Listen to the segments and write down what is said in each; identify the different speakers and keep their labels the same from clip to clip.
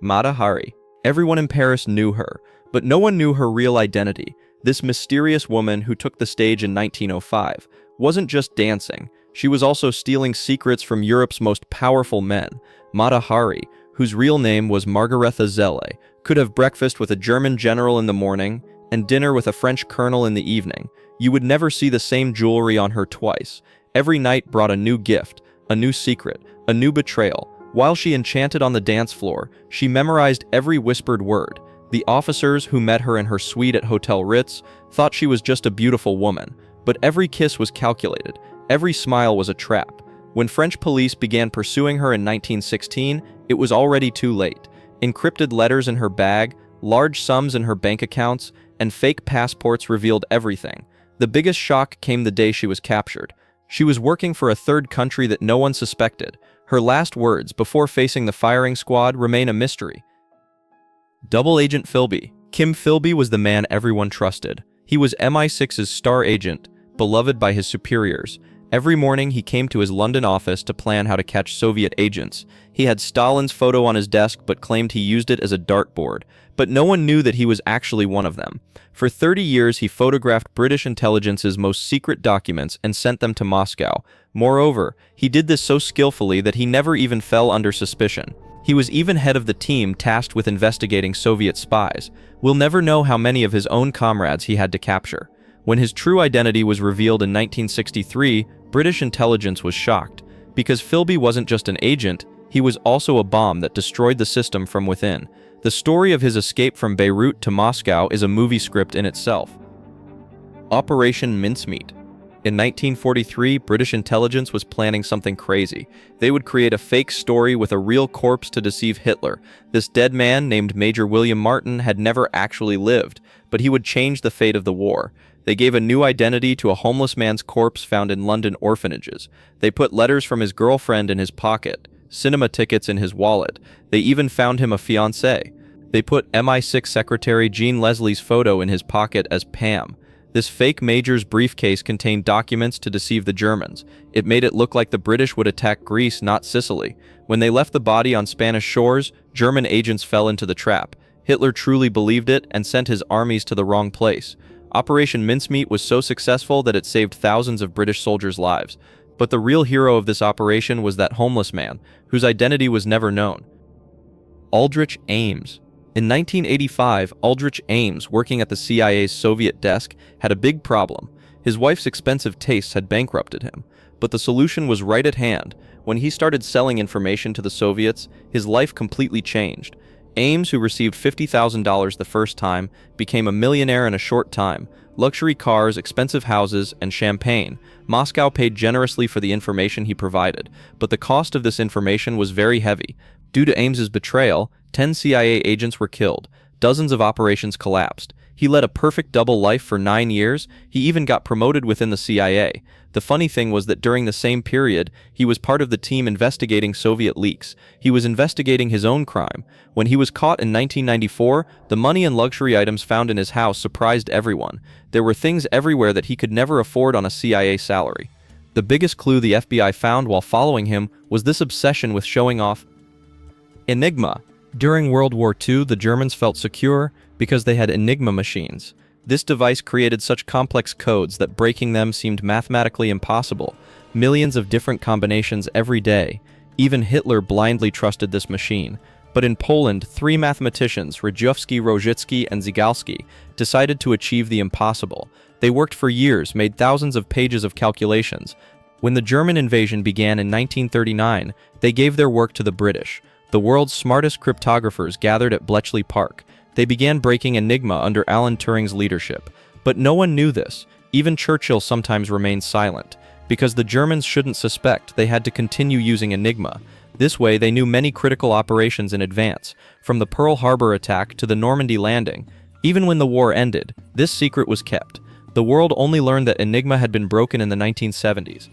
Speaker 1: Mata Hari. Everyone in Paris knew her, but no one knew her real identity. This mysterious woman who took the stage in 1905 wasn't just dancing, she was also stealing secrets from Europe's most powerful men. Mata Hari, whose real name was Margaretha Zelle, could have breakfast with a German general in the morning and dinner with a French colonel in the evening. You would never see the same jewelry on her twice. Every night brought a new gift, a new secret, a new betrayal. While she enchanted on the dance floor, she memorized every whispered word. The officers who met her in her suite at Hotel Ritz thought she was just a beautiful woman, but every kiss was calculated, every smile was a trap. When French police began pursuing her in 1916, it was already too late. Encrypted letters in her bag, large sums in her bank accounts, and fake passports revealed everything. The biggest shock came the day she was captured. She was working for a third country that no one suspected. Her last words before facing the firing squad remain a mystery. Double Agent Philby. Kim Philby was the man everyone trusted. He was MI6's star agent, beloved by his superiors. Every morning he came to his London office to plan how to catch Soviet agents. He had Stalin's photo on his desk but claimed he used it as a dartboard. But no one knew that he was actually one of them. For 30 years he photographed British intelligence's most secret documents and sent them to Moscow. Moreover, he did this so skillfully that he never even fell under suspicion. He was even head of the team tasked with investigating Soviet spies. We'll never know how many of his own comrades he had to capture. When his true identity was revealed in 1963, British intelligence was shocked. Because Philby wasn't just an agent, he was also a bomb that destroyed the system from within. The story of his escape from Beirut to Moscow is a movie script in itself. Operation Mincemeat. In 1943, British intelligence was planning something crazy. They would create a fake story with a real corpse to deceive Hitler. This dead man, named Major William Martin, had never actually lived, but he would change the fate of the war. They gave a new identity to a homeless man's corpse found in London orphanages. They put letters from his girlfriend in his pocket, cinema tickets in his wallet. They even found him a fiancée. They put MI6 secretary Jean Leslie's photo in his pocket as Pam. This fake major's briefcase contained documents to deceive the Germans. It made it look like the British would attack Greece, not Sicily. When they left the body on Spanish shores, German agents fell into the trap. Hitler truly believed it and sent his armies to the wrong place. Operation Mincemeat was so successful that it saved thousands of British soldiers' lives. But the real hero of this operation was that homeless man, whose identity was never known. Aldrich Ames. In 1985, Aldrich Ames, working at the CIA's Soviet desk, had a big problem. His wife's expensive tastes had bankrupted him. But the solution was right at hand. When he started selling information to the Soviets, his life completely changed. Ames, who received $50,000 the first time, became a millionaire in a short time. Luxury cars, expensive houses, and champagne. Moscow paid generously for the information he provided, but the cost of this information was very heavy. Due to Ames's betrayal, 10 CIA agents were killed. Dozens of operations collapsed. He led a perfect double life for 9 years. He even got promoted within the CIA. The funny thing was that during the same period, he was part of the team investigating Soviet leaks. He was investigating his own crime. When he was caught in 1994, the money and luxury items found in his house surprised everyone. There were things everywhere that he could never afford on a CIA salary. The biggest clue the FBI found while following him was this obsession with showing off Enigma. During World War II, the Germans felt secure because they had Enigma machines. This device created such complex codes that breaking them seemed mathematically impossible. Millions of different combinations every day. Even Hitler blindly trusted this machine. But in Poland, 3 mathematicians, Rejewski, Rojicki, and Zygalski, decided to achieve the impossible. They worked for years, made thousands of pages of calculations. When the German invasion began in 1939, they gave their work to the British. The world's smartest cryptographers gathered at Bletchley Park. They began breaking Enigma under Alan Turing's leadership. But no one knew this. Even Churchill sometimes remained silent. Because the Germans shouldn't suspect, they had to continue using Enigma. This way, they knew many critical operations in advance, from the Pearl Harbor attack to the Normandy landing. Even when the war ended, this secret was kept. The world only learned that Enigma had been broken in the 1970s.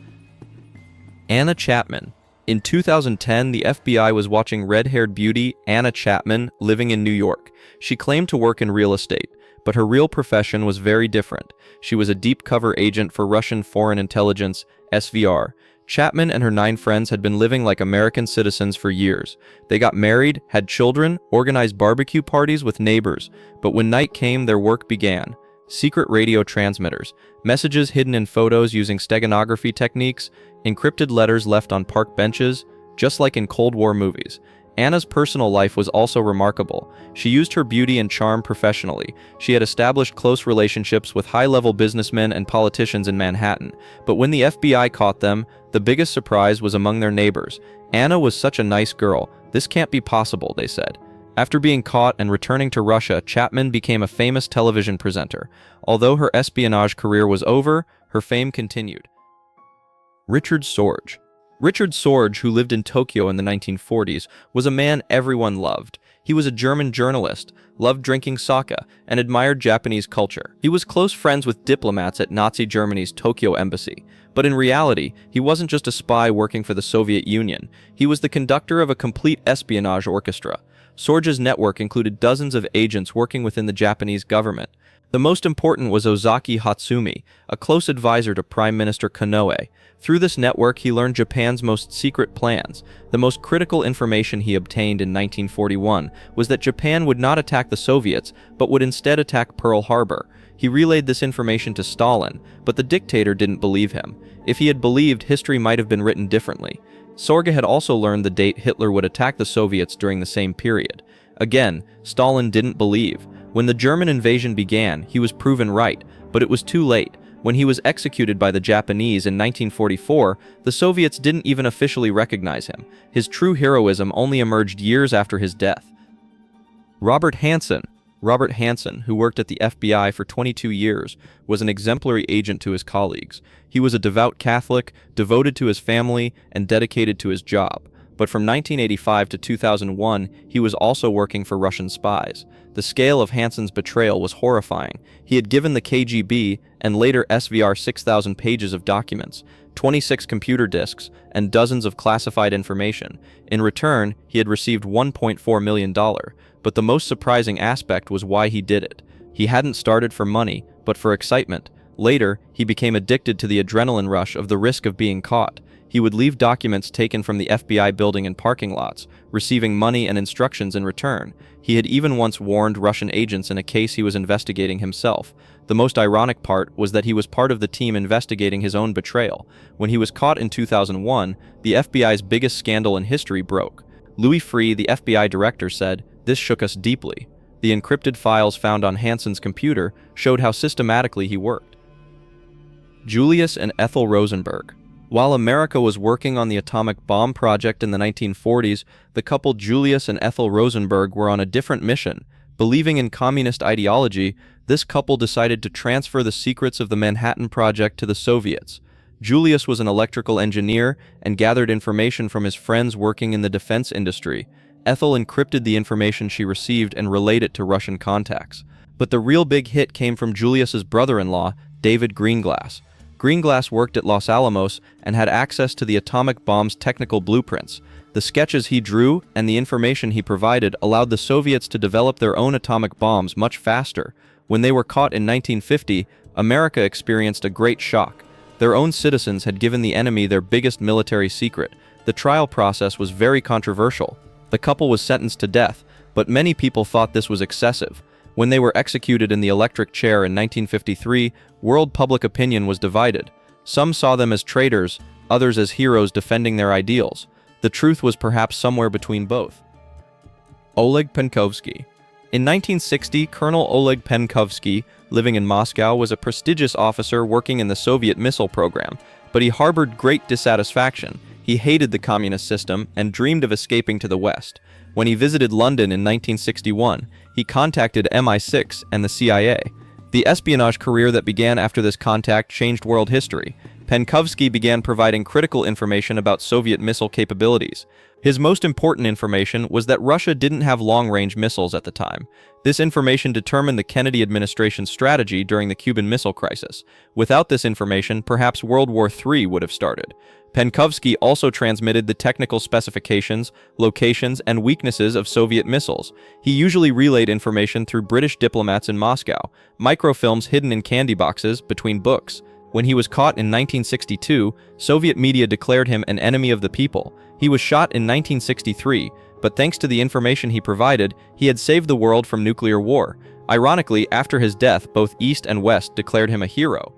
Speaker 1: Anna Chapman. In 2010, the FBI was watching red-haired beauty Anna Chapman living in New York. She claimed to work in real estate, but her real profession was very different. She was a deep-cover agent for Russian Foreign Intelligence, SVR. Chapman and her 9 friends had been living like American citizens for years. They got married, had children, organized barbecue parties with neighbors, but when night came, their work began. Secret radio transmitters, messages hidden in photos using steganography techniques, encrypted letters left on park benches, just like in Cold War movies. Anna's personal life was also remarkable. She used her beauty and charm professionally. She had established close relationships with high-level businessmen and politicians in Manhattan. But when the FBI caught them, the biggest surprise was among their neighbors. Anna was such a nice girl. This can't be possible, they said. After being caught and returning to Russia, Chapman became a famous television presenter. Although her espionage career was over, her fame continued. Richard Sorge. Richard Sorge, who lived in Tokyo in the 1940s, was a man everyone loved. He was a German journalist, loved drinking sake, and admired Japanese culture. He was close friends with diplomats at Nazi Germany's Tokyo embassy. But in reality, he wasn't just a spy working for the Soviet Union. He was the conductor of a complete espionage orchestra. Sorge's network included dozens of agents working within the Japanese government. The most important was Ozaki Hatsumi, a close advisor to Prime Minister Konoe. Through this network, he learned Japan's most secret plans. The most critical information he obtained in 1941 was that Japan would not attack the Soviets, but would instead attack Pearl Harbor. He relayed this information to Stalin, but the dictator didn't believe him. If he had believed, history might have been written differently. Sorge had also learned the date Hitler would attack the Soviets during the same period. Again, Stalin didn't believe. When the German invasion began, he was proven right, but it was too late. When he was executed by the Japanese in 1944, the Soviets didn't even officially recognize him. His true heroism only emerged years after his death. Robert Hanssen, who worked at the FBI for 22 years, was an exemplary agent to his colleagues. He was a devout Catholic, devoted to his family, and dedicated to his job. But from 1985 to 2001, he was also working for Russian spies. The scale of Hanssen's betrayal was horrifying. He had given the KGB and later SVR 6,000 pages of documents, 26 computer disks, and dozens of classified information. In return, he had received $1.4 million. But the most surprising aspect was why he did it. He hadn't started for money, but for excitement. Later, he became addicted to the adrenaline rush of the risk of being caught. He would leave documents taken from the FBI building in parking lots, receiving money and instructions in return. He had even once warned Russian agents in a case he was investigating himself. The most ironic part was that he was part of the team investigating his own betrayal. When he was caught in 2001, the FBI's biggest scandal in history broke. Louis Freeh, the FBI director, said, "This shook us deeply." The encrypted files found on Hanssen's computer showed how systematically he worked. Julius and Ethel Rosenberg. While America was working on the atomic bomb project in the 1940s, the couple Julius and Ethel Rosenberg were on a different mission. Believing in communist ideology, this couple decided to transfer the secrets of the Manhattan Project to the Soviets. Julius was an electrical engineer and gathered information from his friends working in the defense industry. Ethel encrypted the information she received and relayed it to Russian contacts. But the real big hit came from Julius's brother-in-law, David Greenglass. Greenglass worked at Los Alamos and had access to the atomic bomb's technical blueprints. The sketches he drew and the information he provided allowed the Soviets to develop their own atomic bombs much faster. When they were caught in 1950, America experienced a great shock. Their own citizens had given the enemy their biggest military secret. The trial process was very controversial. The couple was sentenced to death, but many people thought this was excessive. When they were executed in the electric chair in 1953, world public opinion was divided. Some saw them as traitors, others as heroes defending their ideals. The truth was perhaps somewhere between both. Oleg Penkovsky. In 1960, Colonel Oleg Penkovsky, living in Moscow, was a prestigious officer working in the Soviet missile program, but he harbored great dissatisfaction. He hated the communist system and dreamed of escaping to the West. When he visited London in 1961, he contacted MI6 and the CIA. The espionage career that began after this contact changed world history. Penkovsky began providing critical information about Soviet missile capabilities. His most important information was that Russia didn't have long-range missiles at the time. This information determined the Kennedy administration's strategy during the Cuban Missile Crisis. Without this information, perhaps World War III would have started. Penkovsky also transmitted the technical specifications, locations, and weaknesses of Soviet missiles. He usually relayed information through British diplomats in Moscow, microfilms hidden in candy boxes between books. When he was caught in 1962, Soviet media declared him an enemy of the people. He was shot in 1963, but thanks to the information he provided, he had saved the world from nuclear war. Ironically, after his death, both East and West declared him a hero.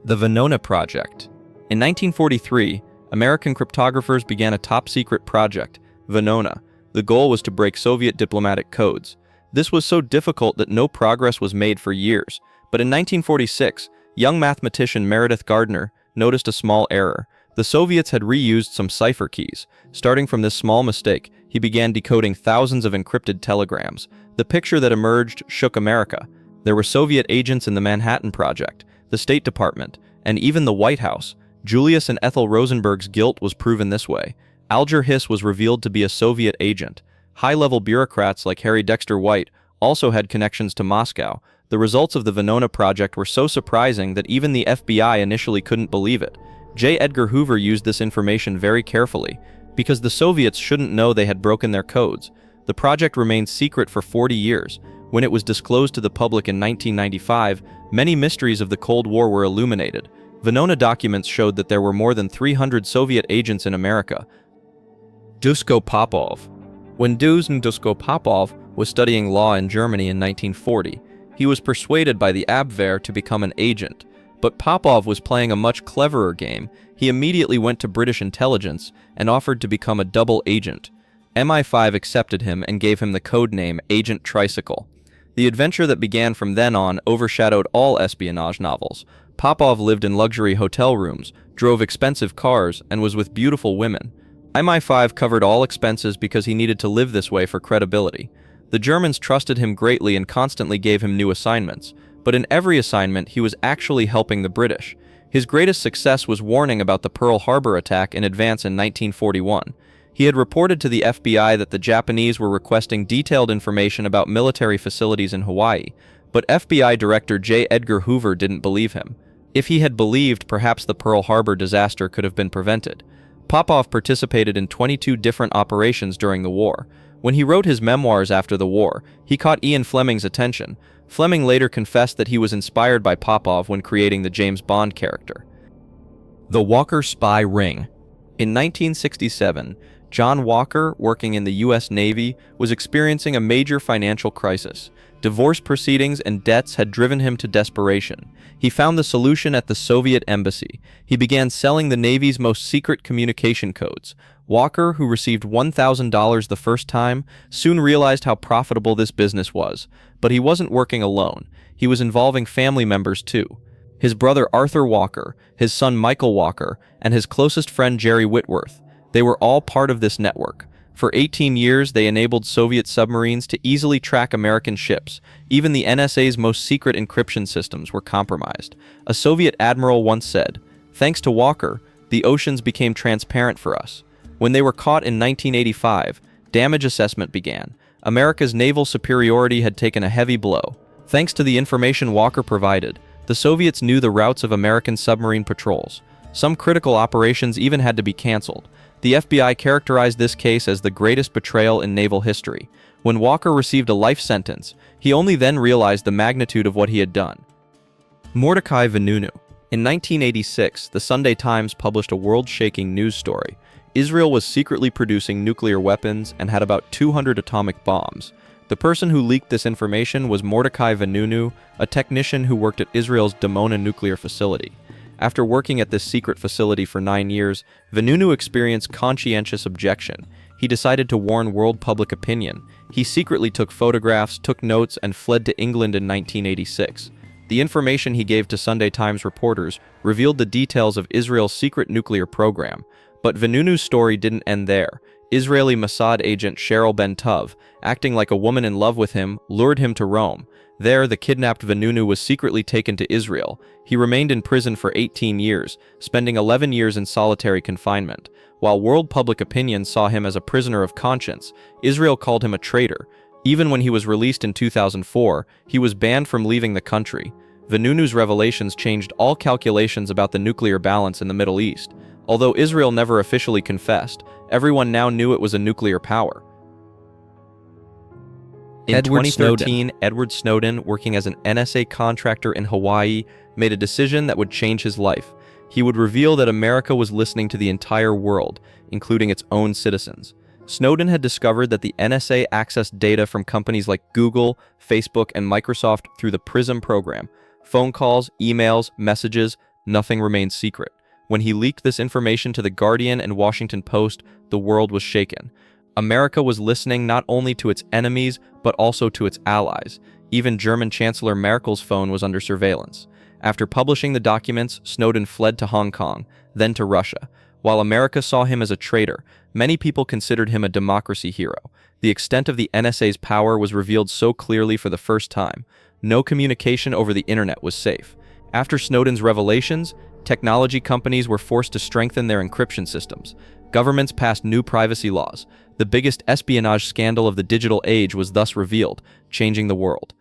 Speaker 1: The Venona Project. In 1943, American cryptographers began a top-secret project, Venona. The goal was to break Soviet diplomatic codes. This was so difficult that no progress was made for years. But in 1946, young mathematician Meredith Gardner noticed a small error. The Soviets had reused some cipher keys. Starting from this small mistake, he began decoding thousands of encrypted telegrams. The picture that emerged shook America. There were Soviet agents in the Manhattan Project, the State Department, and even the White House. Julius and Ethel Rosenberg's guilt was proven this way. Aldrich Ames was revealed to be a Soviet agent. High-level bureaucrats like Harry Dexter White also had connections to Moscow. The results of the Venona Project were so surprising that even the FBI initially couldn't believe it. J. Edgar Hoover used this information very carefully, because the Soviets shouldn't know they had broken their codes. The project remained secret for 40 years. When it was disclosed to the public in 1995, many mysteries of the Cold War were illuminated. Venona documents showed that there were more than 300 Soviet agents in America. Dusko Popov. When Dusko Popov was studying law in Germany in 1940, he was persuaded by the Abwehr to become an agent. But Popov was playing a much cleverer game. He immediately went to British intelligence and offered to become a double agent. MI5 accepted him and gave him the code name Agent Tricycle. The adventure that began from then on overshadowed all espionage novels. Popov lived in luxury hotel rooms, drove expensive cars, and was with beautiful women. MI5 covered all expenses because he needed to live this way for credibility. The Germans trusted him greatly and constantly gave him new assignments, but in every assignment he was actually helping the British. His greatest success was warning about the Pearl Harbor attack in advance in 1941. He had reported to the FBI that the Japanese were requesting detailed information about military facilities in Hawaii, but FBI Director J. Edgar Hoover didn't believe him. If he had believed, perhaps the Pearl Harbor disaster could have been prevented. Popov participated in 22 different operations during the war. When he wrote his memoirs after the war, he caught Ian Fleming's attention. Fleming later confessed that he was inspired by Popov when creating the James Bond character. The Walker Spy Ring. In 1967, John Walker, working in the U.S. Navy, was experiencing a major financial crisis. Divorce proceedings and debts had driven him to desperation. He found the solution at the Soviet embassy. He began selling the Navy's most secret communication codes. Walker, who received $1,000 the first time, soon realized how profitable this business was. But he wasn't working alone. He was involving family members too. His brother Arthur Walker, his son Michael Walker, and his closest friend Jerry Whitworth. They were all part of this network. For 18 years, they enabled Soviet submarines to easily track American ships. Even the NSA's most secret encryption systems were compromised. A Soviet admiral once said, "Thanks to Walker, the oceans became transparent for us." When they were caught in 1985, damage assessment began. America's naval superiority had taken a heavy blow. Thanks to the information Walker provided, the Soviets knew the routes of American submarine patrols. Some critical operations even had to be canceled. The FBI characterized this case as the greatest betrayal in naval history. When Walker received a life sentence, he only then realized the magnitude of what he had done. Mordechai Vanunu. In 1986, the Sunday Times published a world-shaking news story. Israel was secretly producing nuclear weapons and had about 200 atomic bombs. The person who leaked this information was Mordechai Vanunu, a technician who worked at Israel's Dimona nuclear facility. After working at this secret facility for 9 years, Vanunu experienced conscientious objection. He decided to warn world public opinion. He secretly took photographs, took notes, and fled to England in 1986. The information he gave to Sunday Times reporters revealed the details of Israel's secret nuclear program. But Vanunu's story didn't end there. Israeli Mossad agent Cheryl Ben-Tov, acting like a woman in love with him, lured him to Rome. There, the kidnapped Vanunu was secretly taken to Israel. He remained in prison for 18 years, spending 11 years in solitary confinement. While world public opinion saw him as a prisoner of conscience, Israel called him a traitor. Even when he was released in 2004, he was banned from leaving the country. Vanunu's revelations changed all calculations about the nuclear balance in the Middle East. Although Israel never officially confessed, everyone now knew it was a nuclear power. In
Speaker 2: Edward
Speaker 1: 2013, Edward Snowden, working as an NSA contractor in Hawaii, made a decision that would change his life. He would reveal that America was listening to the entire world, including its own citizens. Snowden had discovered that the NSA accessed data from companies like Google, Facebook, and Microsoft through the PRISM program. Phone calls, emails, messages, nothing remained secret. When he leaked this information to The Guardian and Washington Post, the world was shaken. America was listening not only to its enemies, but also to its allies. Even German Chancellor Merkel's phone was under surveillance. After publishing the documents, Snowden fled to Hong Kong, then to Russia. While America saw him as a traitor, many people considered him a democracy hero. The extent of the NSA's power was revealed so clearly for the first time. No communication over the internet was safe. After Snowden's revelations, technology companies were forced to strengthen their encryption systems. Governments passed new privacy laws. The biggest espionage scandal of the digital age was thus revealed, changing the world.